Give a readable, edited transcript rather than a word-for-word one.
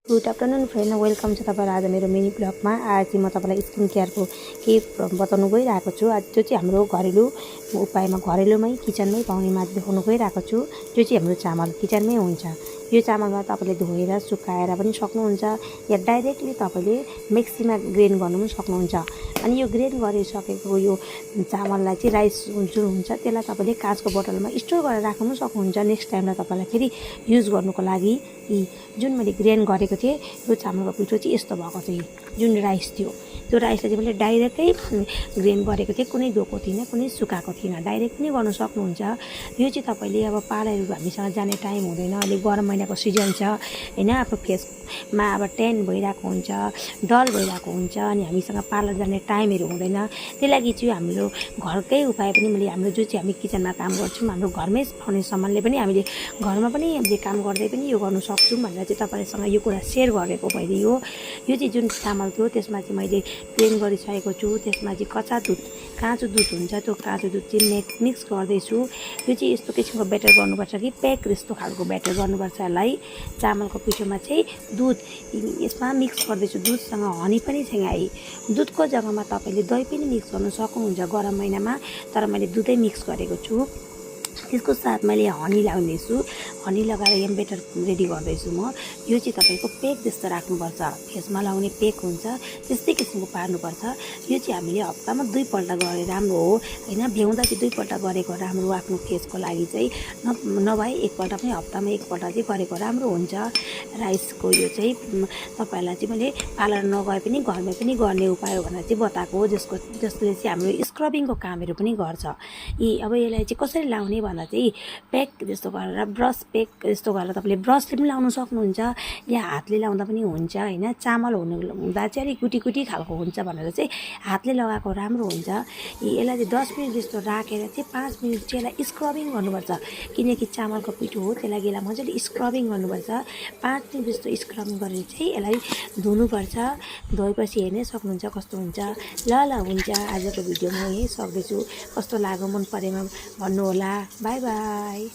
Good afternoon friend, welcome छ तपाईँलाई आज मेरो मिनी ब्लगमा। आज चाहिँ म तपाईँलाई स्किन केयरको के बताउनु गइरहेको छु। आज जो चाहिँ हाम्रो घरेलु उपायमा घरेलुमै किचनमै पाउने माथि देखाउनु गइरहेको छु। जो चाहिँ हाम्रो चामल किचनमै हुन्छ। यो चामलमा तपाईँले धोएर सुकाएर पनि सक्नुहुन्छ या डाइरेक्टली तपाईँले मिक्सीमा ग्राइन्ड गर्नु पनि सक्नुहुन्छ। अनि यो ग्राइन्ड गरिसकेको यो चामललाई चाहिँ राइस जुन हुन्छ त्यसलाई तपाईँले काँचको बोतलमा स्टोर गरेर राख्नु पनि सक्नुहुन्छ। नेक्स्ट टाइमलाई तपाईँलाई फेरि युज गर्नुको लागि जुन मैले ग्राइन्ड गरेको थिएँ यो चामलको पिठो चाहिँ यस्तो भएको थियो। जुन राइस थियो त्यो राइसलाई चाहिँ मैले डाइरेक्टै ग्राइन्ड गरेको थिएँ, कुनै धोएको थिइनँ, कुनै सुकाएको थिइनँ, डाइरेक्ट पनि गर्नु सक्नुहुन्छ। यो चाहिँ तपाईँले अब पार्लरहरू हामीसँग जाने टाइम हुँदैन, अहिले गरम महिनाको सिजन छ होइन, आफ्नो फेसमा अब ट्यान भइरहेको हुन्छ, डल भइरहेको हुन्छ, अनि हामीसँग पार्लर जाने टाइमहरू हुँदैन। त्यही लागि चाहिँ हाम्रो घरकै उपाय पनि मैले हाम्रो जो चाहिँ हामी किचनमा काम गर्छौँ हाम्रो घरमै पाउने सामानले पनि हामीले घरमा पनि हामीले काम गर्दै पनि यो गर्नु सक्छौँ भनेर चाहिँ तपाईँसँग यो कुरा सेयर गरेको मैले। यो चाहिँ जुन चामल थियो त्यसमा चाहिँ मैले ग्राइन्ड गरिसकेको छु। त्यसमा चाहिँ कच्चा दुध काँचो दुध हुन्छ, त्यो काँचो दुध चाहिँ मिक्स गर्दैछु। यो चाहिँ यस्तो किसिमको ब्याटर गर्नुपर्छ कि प्याक यस्तो खालको ब्याटर गर्नुपर्छ। यसलाई चामलको पिठोमा चाहिँ दुध यसमा मिक्स गर्दैछु। दुधसँग हनी पनि छैन है, दुधको जग्गामा तपाईँले दही पनि मिक्स गर्नु सक्नुहुन्छ गरम महिनामा, तर मैले दुधै मिक्स गरेको छु। त्यसको साथ मैले हनी लगाउँदैछु, हनी लगाएर यहाँ बेटर रेडी गर्दैछु म। यो चाहिँ तपाईँको पेक जस्तो राख्नुपर्छ, फेसमा लगाउने पेक हुन्छ त्यस्तै किसिमको पार्नुपर्छ। यो चाहिँ हामीले हप्तामा 2 पल्ट गरे राम्रो हो होइन, भ्याउँदा चाहिँ 2 पल्ट गरेको राम्रो आफ्नो फेसको लागि चाहिँ, नभए एकपल्ट पनि हप्तामा 1 पल्ट चाहिँ गरेको राम्रो हुन्छ। राइसको यो चाहिँ तपाईँहरूलाई चाहिँ मैले पार्लर नगए पनि घरमै पनि गर्ने उपाय हो भनेर चाहिँ बताएको हो, जसले चाहिँ हाम्रो स्क्रबिङको कामहरू पनि गर्छ। अब यसलाई चाहिँ कसरी लाउने भन्दा चाहिँ प्याक जस्तो गरेर ब्रस पेक जस्तो गरेर तपाईँले ब्रसले पनि लाउनु सक्नुहुन्छ या हातले लाउँदा पनि हुन्छ होइन। चामल हुँदा चाहिँ अलिक कुटी कुटी खालको हुन्छ भनेर चाहिँ हातले लगाएको राम्रो हुन्छ। यसलाई चाहिँ 10 मिनट जस्तो राखेर चाहिँ 5 मिनट चाहिँ यसलाई स्क्रबिङ गर्नुपर्छ, किनकि चामलको पिठो हो त्यही लागि यसलाई मजाले स्क्रबिङ गर्नुपर्छ। 5 मिनट जस्तो स्क्रबिङ गरेर चाहिँ यसलाई धुनुपर्छ। धोएपछि हेर्नै सक्नुहुन्छ कस्तो हुन्छ। ल हुन्छ, आजको भिडियो म यहीँ सक्दैछु। कस्तो लाग्यो मन परेमा भन्नुहोला। By by.